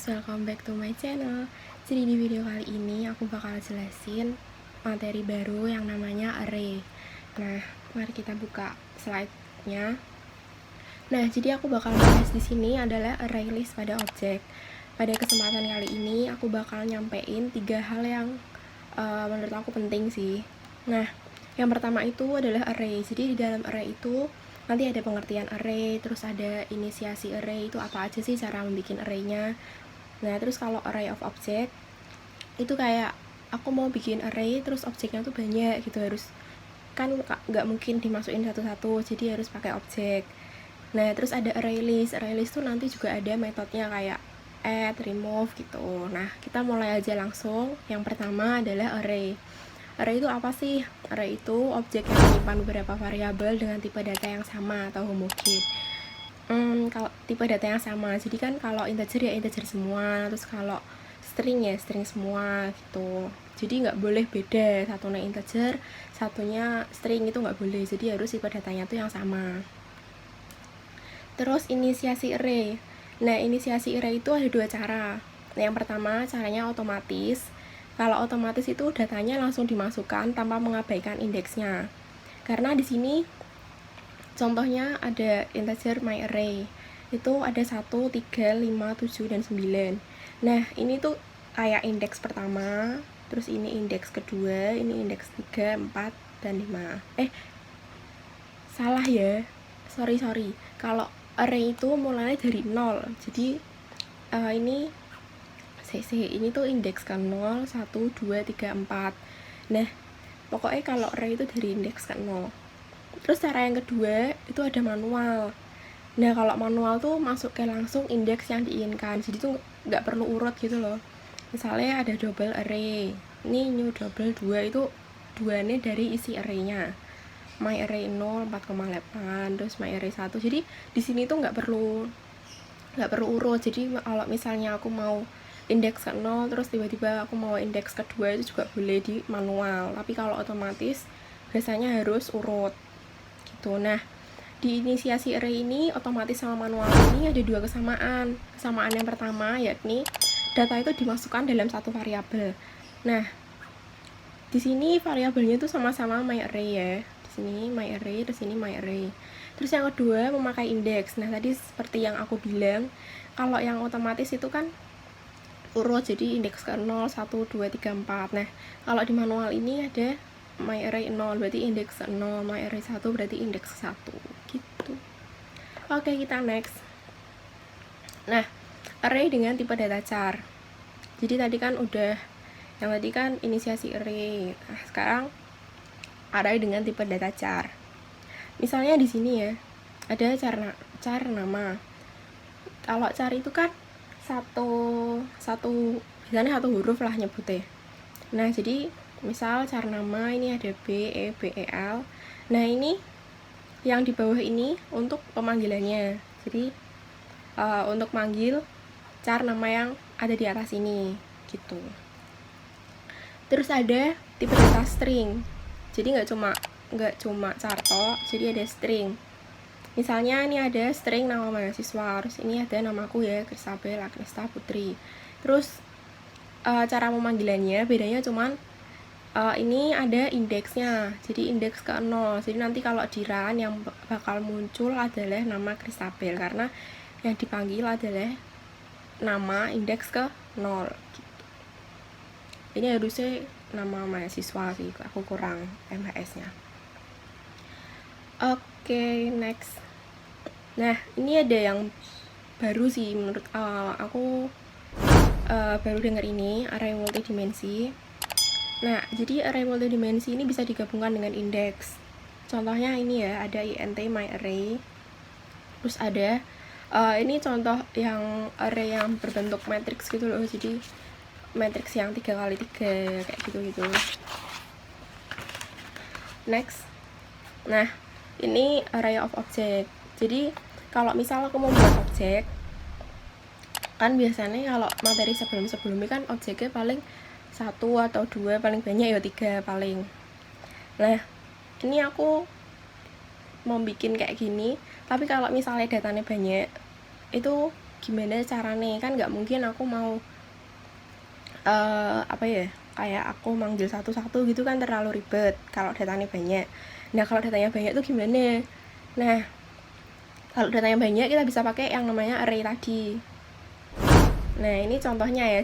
welcome back to my channel. Jadi di video kali ini aku bakal jelasin materi baru yang namanya array. Nah, mari kita buka slide-nya. Nah, jadi aku bakal bahas di sini adalah array list pada objek. Pada kesempatan kali ini aku bakal nyampein 3 hal yang menurut aku penting sih. Nah, yang pertama itu adalah array. Jadi di dalam array itu nanti ada pengertian array, terus ada inisiasi array, itu apa aja sih cara membuat array-nya. Nah, terus kalau array of object itu kayak aku mau bikin array terus objeknya tuh banyak gitu, harus kan nggak mungkin dimasukin satu-satu, jadi harus pakai objek. Nah, terus ada array list tuh nanti juga ada metodenya kayak add, remove gitu. Nah, kita mulai aja langsung. Yang pertama adalah array. Array itu apa sih? Array itu objek yang menyimpan beberapa variabel dengan tipe data yang sama atau homogen. Kalau tipe data yang sama, jadi kan kalau integer ya integer semua, terus kalau string ya string semua gitu. Jadi nggak boleh beda, satunya integer, satunya string, itu nggak boleh. Jadi harus tipe datanya tuh yang sama. Terus inisiasi array. Nah, inisiasi array itu ada 2 cara. Yang pertama caranya otomatis. Kalau otomatis itu datanya langsung dimasukkan tanpa mengabaikan indeksnya. Karena di sini contohnya ada integer myArray. Itu ada 1, 3, 5, 7, dan 9. Nah, ini tuh kayak indeks pertama, terus ini indeks kedua, ini indeks 3, 4, dan 5. Salah ya. Sorry. Kalau array itu mulainya dari 0. Jadi ini ini tuh indeks ke 0, 1, 2, 3, 4. Nah, pokoknya kalau array itu dari indeks ke 0. Terus cara yang kedua itu ada manual. Nah, kalau manual tuh masuk ke langsung indeks yang diinginkan, jadi tuh nggak perlu urut gitu loh. Misalnya ada double array, ini new double 2, itu 2-nya dari isi arraynya. My array 0, 4,8, terus my array 1. Jadi di sini tuh nggak perlu urut. Jadi kalau misalnya aku mau indeks ke 0 terus tiba-tiba aku mau indeks kedua, itu juga boleh di manual. Tapi kalau otomatis biasanya harus urut gitu. Nah, di inisiasi array ini otomatis sama manual ini ada 2 kesamaan. Kesamaan yang pertama yakni data itu dimasukkan dalam satu variabel. Nah, di sini variabelnya itu sama-sama myArray ya. Di sini myArray, di sini myArray. Terus yang kedua memakai indeks. Nah, tadi seperti yang aku bilang, kalau yang otomatis itu kan urut, jadi indeks ke 0, 1, 2, 3, 4. Nah, kalau di manual ini ada myArray 0, berarti indeks ke 0, myArray 1 berarti indeks ke 1 gitu. Oke, kita next. Nah, array dengan tipe data char. Jadi tadi kan udah, yang tadi kan inisiasi array. Nah, sekarang array dengan tipe data char. Misalnya di sini ya, ada char nama. Kalau char itu kan biasanya satu huruf lah nyebutnya. Nah, jadi misal char nama ini ada B, E, B, E, L. Nah, ini yang di bawah ini untuk pemanggilannya. Jadi untuk manggil char nama yang ada di atas ini gitu. Terus ada tipe data string. Jadi nggak cuma char tok, jadi ada string. Misalnya ini ada string nama mahasiswa, terus ini ada namaku ya, Kristabel Agnesta Putri. Terus cara memanggilannya bedanya cuman ini ada indeksnya, jadi indeks ke 0. Jadi nanti kalau di run yang bakal muncul adalah nama Kristabel, karena yang dipanggil adalah nama indeks ke 0 gitu. Ini harusnya nama mahasiswa sih, aku kurang MHS nya. Oke, next. Nah, ini ada yang baru sih menurut aku, baru dengar ini, array multidimensi. Nah, jadi array multidimensi ini bisa digabungkan dengan indeks. Contohnya ini ya, ada int myArray. Terus ada ini contoh yang array yang berbentuk matriks gitu loh. Jadi matriks yang 3x3 kayak gitu. Next. Nah, ini array of object. Jadi kalau misal aku mau buat objek, kan biasanya kalau materi sebelumnya kan objeknya paling 1 atau 2, paling banyak ya 3 paling. Nah, ini aku mau bikin kayak gini, tapi kalau misalnya datanya banyak, itu gimana caranya, kan nggak mungkin aku mau kayak aku manggil satu-satu gitu kan terlalu ribet kalau datanya banyak. Nah kalau datanya banyak tuh gimana? Nah kalau datanya banyak kita bisa pakai yang namanya array tadi. Nah ini contohnya ya,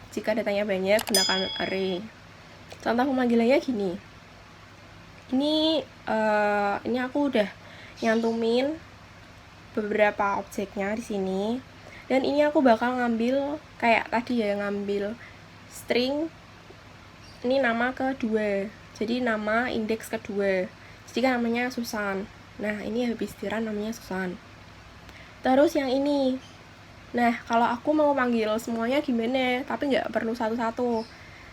jika datanya banyak gunakan array. Contoh pemanggilannya gini. Ini aku udah nyantumin beberapa objeknya di sini. Dan ini aku bakal ngambil kayak tadi ya, ngambil string ini nama kedua, jadi nama indeks kedua, jadi kan namanya Susan. Nah ini habis tiran namanya Susan. Terus yang ini, nah kalau aku mau panggil semuanya gimana tapi nggak perlu satu-satu.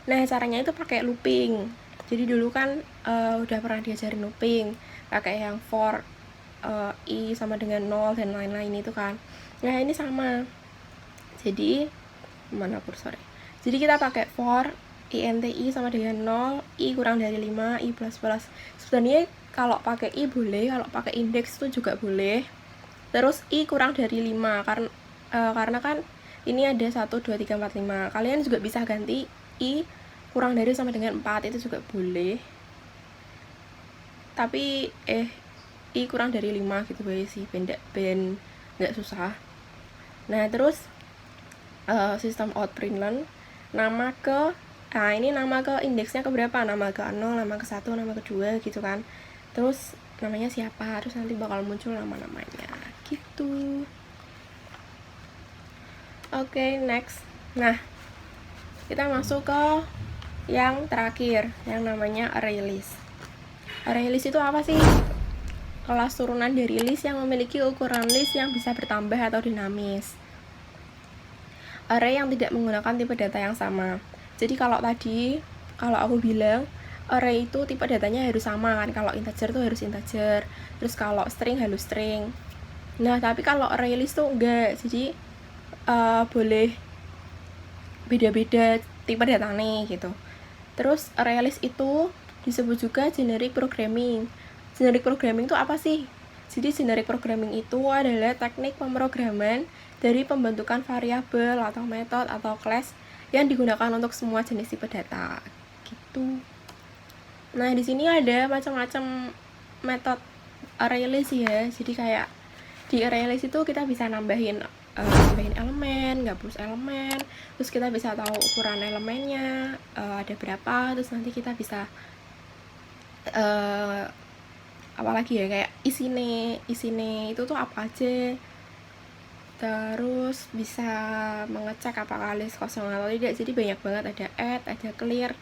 Nah caranya itu pakai looping. Jadi dulu kan udah pernah diajarin looping, pakai yang for i sama dengan 0 dan lain-lain itu kan. Nah ini sama, jadi mana kursornya, jadi kita pakai for INTI sama dengan 0, I kurang dari 5, I plus plus. Sebenarnya kalau pakai I boleh, kalau pakai indeks itu juga boleh. Terus I kurang dari 5, karena kan ini ada 1, 2, 3, 4, 5. Kalian juga bisa ganti I kurang dari sama dengan 4, itu juga boleh. Tapi I kurang dari 5 gitu boleh sih, ben nggak susah. Nah terus sistem out println nama ke, nah ini nama ke indeksnya ke berapa, nama ke 0, nama ke 1, nama ke 2 gitu kan. Terus namanya siapa, terus nanti bakal muncul nama-namanya gitu. Oke, next. Nah kita masuk ke yang terakhir, yang namanya array list. Array list itu apa sih? Kelas turunan dari list yang memiliki ukuran list yang bisa bertambah atau dinamis. Array yang tidak menggunakan tipe data yang sama. Jadi kalau aku bilang array itu tipe datanya harus sama kan, kalau integer tuh harus integer, terus kalau string harus string. Nah tapi kalau array list tuh enggak, jadi boleh beda-beda tipe datanya gitu. Terus array list itu disebut juga generic programming. Generic programming itu apa sih? Jadi generic programming itu adalah teknik pemrograman dari pembentukan variabel atau metode atau class yang digunakan untuk semua jenis tipe data gitu. Nah di sini ada macam-macam metode array list ya. Jadi kayak di array list itu kita bisa nambahin elemen, gabus elemen, terus kita bisa tahu ukuran elemennya ada berapa, terus nanti kita bisa apalagi ya, kayak isine itu tuh apa aja. Terus bisa mengecek apakah list kosong atau tidak. Jadi banyak banget, ada add, ada clear,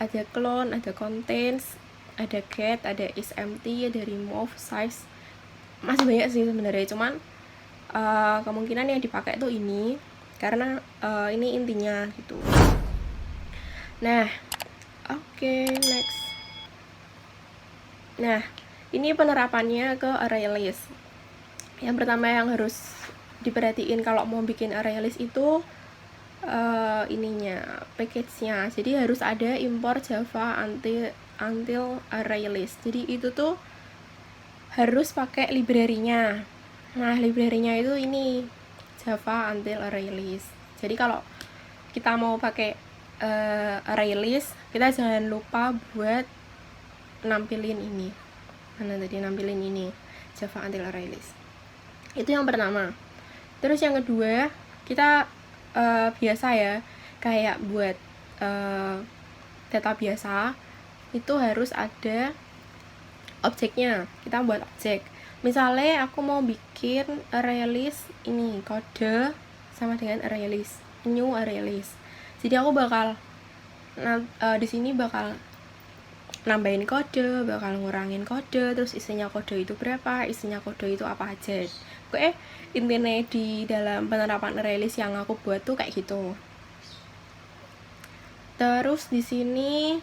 ada clone, ada contains, ada get, ada is empty, ada remove, size, masih banyak sih sebenarnya. Cuman kemungkinan yang dipakai tuh ini karena ini intinya gitu. Nah oke, next. Nah ini penerapannya ke array list. Yang pertama yang harus diperhatiin kalau mau bikin array list itu package-nya. Jadi harus ada import java until array list. Jadi itu tuh harus pakai library-nya. Nah library-nya itu ini java until array list. Jadi kalau kita mau pakai array list, kita jangan lupa buat nampilin ini. Nampilin ini java until array list. Itu yang pertama. Terus yang kedua, kita biasa ya, kayak buat data biasa itu harus ada objeknya. Kita buat objek. Misalnya aku mau bikin array list ini, kode sama dengan array list, new array list. Jadi aku bakal di sini bakal nambahin kode, bakal ngurangin kode, terus isinya kode itu berapa, isinya kode itu apa aja. Oke, intinya di dalam penerapan array list yang aku buat tuh kayak gitu. Terus di sini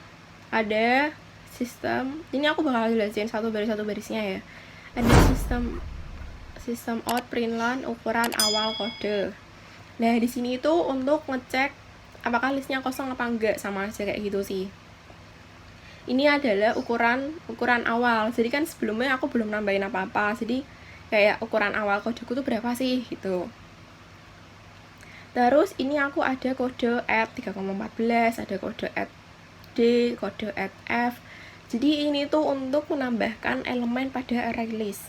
ada sistem, ini aku bakal jelasin satu barisnya ya. Ada sistem out println ukuran awal kode. Nah di sini itu untuk ngecek apakah listnya kosong apa enggak, sama aja kayak gitu sih. Ini adalah ukuran awal. Jadi kan sebelumnya aku belum nambahin apa-apa. Jadi kayak ukuran awal kodeku tuh berapa sih gitu. Terus ini aku ada kode add 3,14, ada kode add D, kode add F. Jadi ini tuh untuk menambahkan elemen pada array list.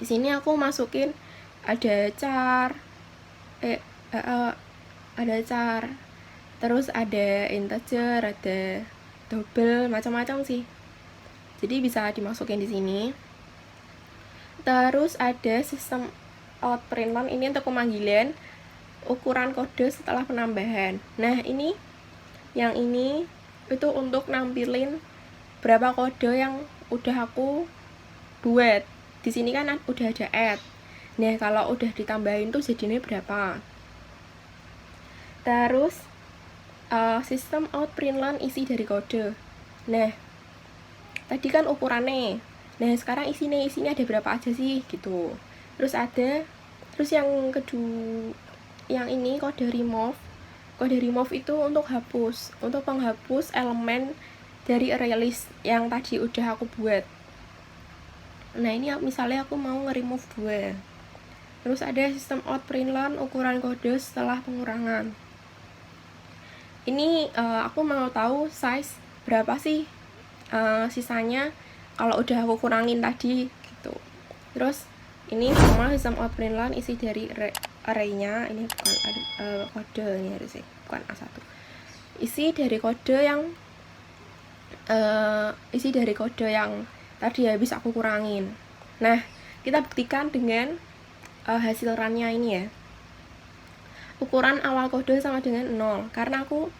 Di sini aku masukin ada char, ada char, terus ada integer, ada double, macam-macam sih. Jadi bisa dimasukin di sini. Terus ada sistem out println, ini untuk pemanggilan ukuran kode setelah penambahan. Nah, ini yang ini itu untuk nampilin berapa kode yang udah aku buat. Di sini kan udah ada add. Nah, kalau udah ditambahin tuh jadinya berapa. Terus sistem out println isi dari kode. Nah, tadi kan ukurannya. Nah, sekarang isinya ada berapa aja sih gitu. Terus yang kedua, yang ini kode remove. Kode remove itu untuk penghapus elemen dari array list yang tadi udah aku buat. Nah, ini misalnya aku mau nge-remove 2. Terus ada sistem out println ukuran kode setelah pengurangan. Ini aku mau tahu size berapa sih sisanya kalau udah aku kurangin tadi gitu. Terus ini sama sistem out println isi dari array-nya. Ini bukan kode, ini harusnya bukan A1. Isi dari kode yang tadi habis aku kurangin. Nah, kita buktikan dengan hasil run-nya ini ya. Ukuran awal kode sama dengan 0, karena aku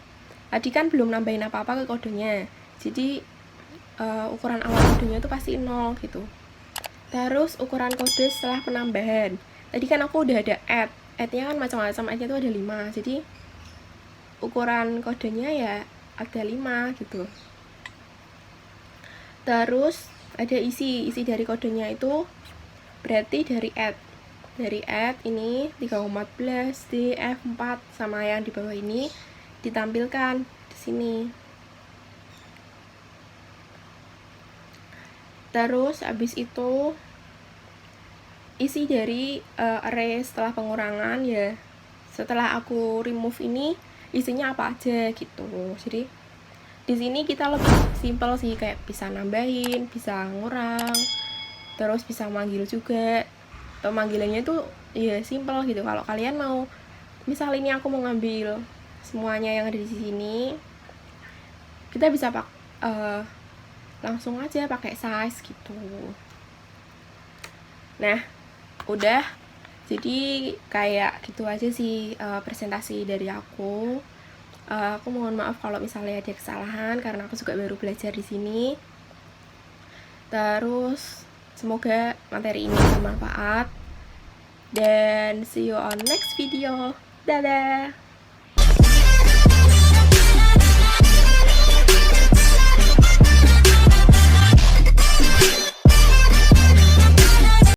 tadi kan belum nambahin apa-apa ke kodenya. Jadi ukuran awal kodenya itu pasti 0 gitu. Terus ukuran kode setelah penambahan. Tadi kan aku udah ada add. Add-nya kan macam-macam, add-nya itu ada 5. Jadi ukuran kodenya ya ada 5 gitu. Terus ada isi dari kodenya itu berarti dari add. Dari add ini 3,14 D F4 sama yang di bawah ini ditampilkan di sini. Terus habis itu isi dari array setelah pengurangan ya. Setelah aku remove ini isinya apa aja gitu. Jadi di sini kita lebih simple sih, kayak bisa nambahin, bisa ngurang, terus bisa manggil juga. Pemanggilannya tuh ya simple gitu. Kalau kalian mau, misal ini aku mau ngambil semuanya yang ada di sini, kita bisa langsung aja pakai size gitu. Nah, udah. Jadi kayak gitu aja sih presentasi dari aku. Aku mohon maaf kalau misalnya ada kesalahan karena aku juga baru belajar di sini. Terus semoga materi ini bermanfaat dan see you on next video. Dadah.